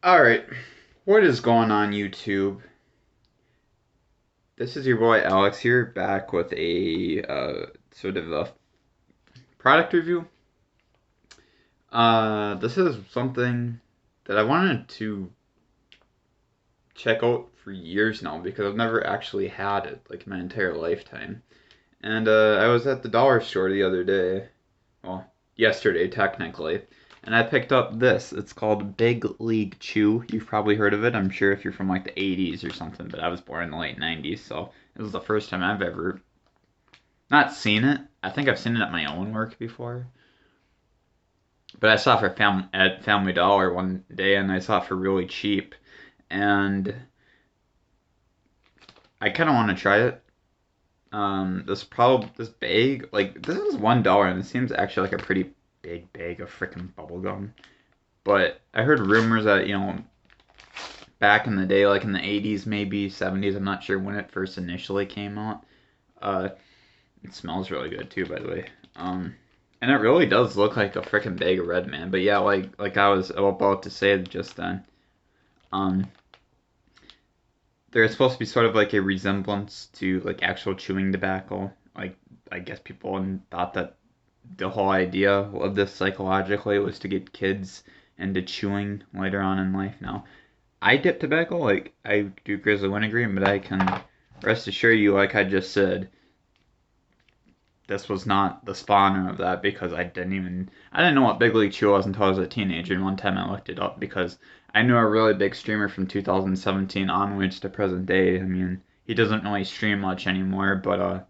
Alright, what is going on YouTube? This is your boy Alex here, back with a sort of a product review. This is something that I wanted to check out for years now because I've never actually had it, like my entire lifetime. And I was at the dollar store the other day, well, yesterday technically, and I picked up this. It's called Big League Chew. You've probably heard of it, I'm sure, if you're from like the 80s or something, but I was born in the late 90s, so it was the first time I've ever not seen it. I think I've seen it at my own work before, but I saw it for at Family Dollar one day, and I saw it for really cheap, and I kind of want to try it. This bag, like this is $1, and it seems actually like a pretty big bag of freaking bubble gum. But I heard rumors that, back in the day, like in the 80s, maybe 70s, I'm not sure when it first initially came out. Uh, it smells really good too, by the way. And it really does look like a freaking bag of Red Man. But yeah, like I was about to say just then, um, there's supposed to be sort of like a resemblance to like actual chewing tobacco. Like I guess people thought that the whole idea of this psychologically was to get kids into chewing later on in life. Now, I dip tobacco, like I do grizzly wintergreen, but I can rest assure you, like I just said, this was not the spawner of that because I didn't know what Big League Chew was until I was a teenager, and one time I looked it up because I knew a really big streamer from 2017 onwards to present day. I mean, he doesn't really stream much anymore, but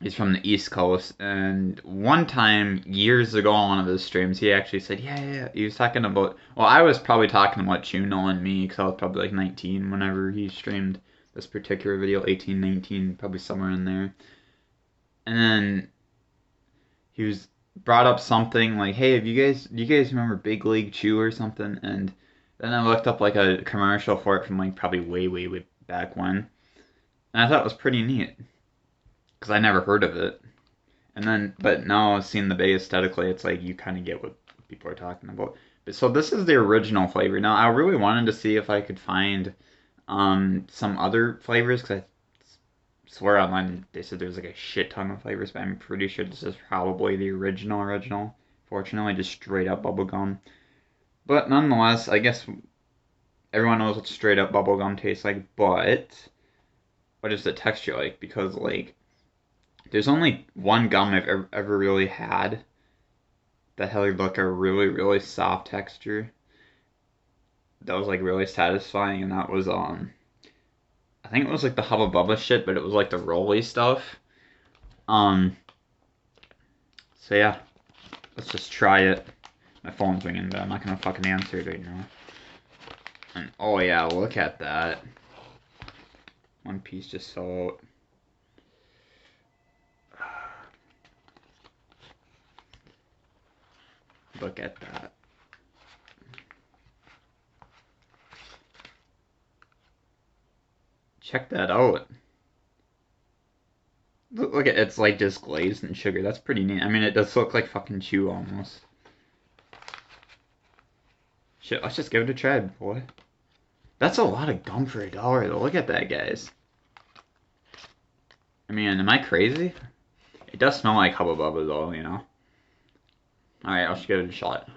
he's from the East Coast, and one time years ago on one of his streams, he actually said, "Yeah." He was talking about. Well, I was probably talking about Chuno and me because I was probably like 19 whenever he streamed this particular video, 18, 19, probably somewhere in there. And then he was brought up something like, "Hey, do you guys remember Big League Chew or something?" And then I looked up like a commercial for it from like probably way back when, and I thought it was pretty neat because I never heard of it. And then, but now seeing the bay aesthetically, it's like you kind of get what people are talking about. But so this is the original flavor. Now I really wanted to see if I could find some other flavors because I swear online they said there's like a shit ton of flavors, but I'm pretty sure this is probably the original. Fortunately, just straight up bubblegum. But nonetheless, I guess everyone knows what straight up bubblegum tastes like, but what is the texture like? Because like there's only one gum I've ever really had that had like a really soft texture that was like really satisfying, and that was I think it was like the Hubba Bubba shit, but it was like the rolly stuff. Um, so yeah, let's just try it. My phone's ringing, but I'm not gonna fucking answer it right now. And oh yeah, look at that. One piece just fell out. Look at that. Check that out. Look at it's like just glazed in sugar. That's pretty neat. I mean, it does look like fucking chew almost. Shit, let's just give it a try, boy. That's a lot of gum for $1 though. Look at that, guys. I mean, am I crazy? It does smell like Hubba Bubba though, you know? Alright, I'll just give it a shot.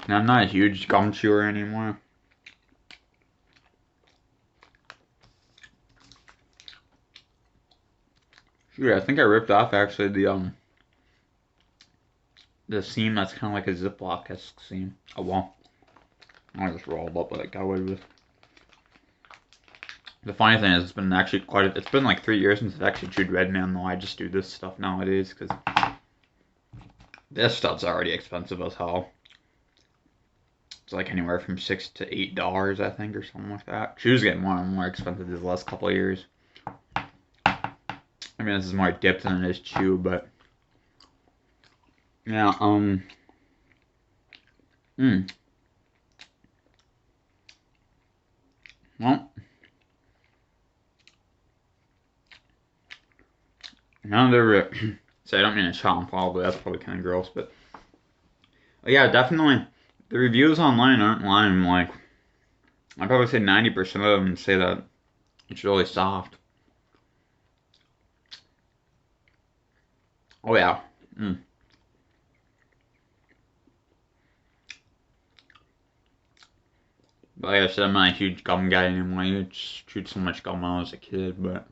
Now, I'm not a huge gum chewer anymore. Shoot, I think I ripped off actually the seam that's kind of like a Ziploc-esque seam. Oh well. I just rolled up like I would with. The funny thing is, it's been actually it's been like 3 years since I've actually chewed Red Man, though I just do this stuff nowadays, because this stuff's already expensive as hell. It's like anywhere from $6 to $8, I think, or something like that. Chew's getting more and more expensive these last couple of years. I mean, this is more dip than it is chew, but yeah, hmm. Well, Another, so I don't mean to chomp probably, that's probably kind of gross, but yeah, definitely, the reviews online aren't lying, like, I'd probably say 90% of them say that it's really soft. Oh yeah. Mm. But like I said, I'm not a huge gum guy anymore. I chewed so much gum when I was a kid, but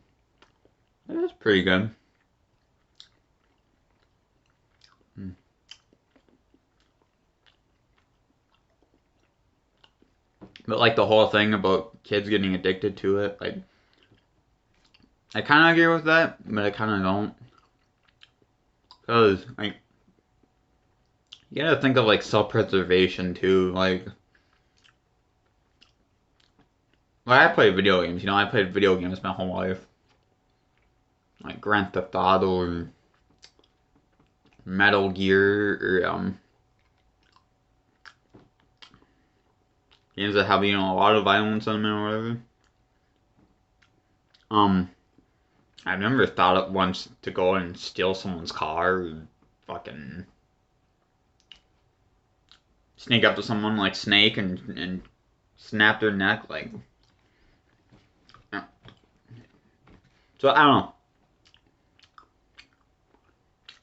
it was pretty good. Mm. But like the whole thing about kids getting addicted to it, like I kind of agree with that, but I kind of don't. Cause like you gotta think of like self-preservation too. Like I play video games. You know, I played video games my whole life, like Grand Theft Auto or Metal Gear or games that have a lot of violence in them or whatever. Um, I've never thought of once to go and steal someone's car or fucking sneak up to someone like Snake and snap their neck like. So I don't know.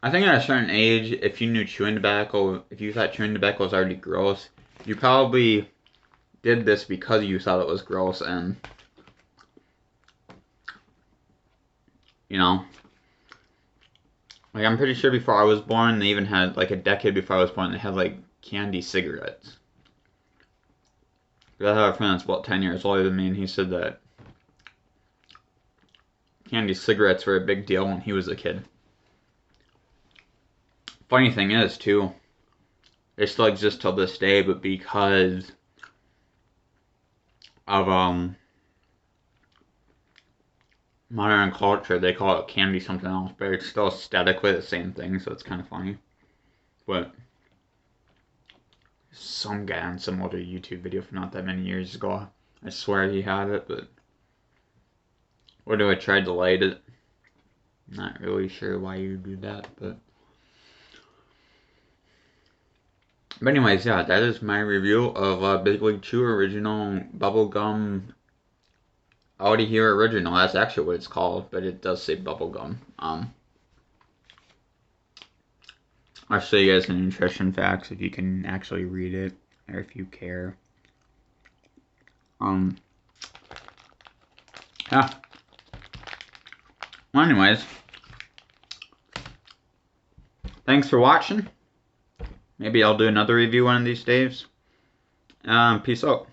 I think at a certain age, if you knew chewing tobacco, if you thought chewing tobacco was already gross, you probably did this because you thought it was gross, and you know, like I'm pretty sure before I was born, they even had like a decade before I was born, they had like candy cigarettes. I have a friend that's about 10 years older than me, and he said that candy cigarettes were a big deal when he was a kid. Funny thing is, too, they still exist till this day, but because of modern culture, they call it candy something else, but it's still aesthetically the same thing, so it's kind of funny. But some guy on some other YouTube video from not that many years ago, I swear he had it, but or do I try to light it? Not really sure why you do that, but anyways, yeah, that is my review of Big League Chew Original Bubblegum Audi Here Original. That's actually what it's called, but it does say bubblegum. I'll show you guys the nutrition facts if you can actually read it, or if you care. Yeah. Well, anyways, thanks for watching. Maybe I'll do another review one of these days. Peace out.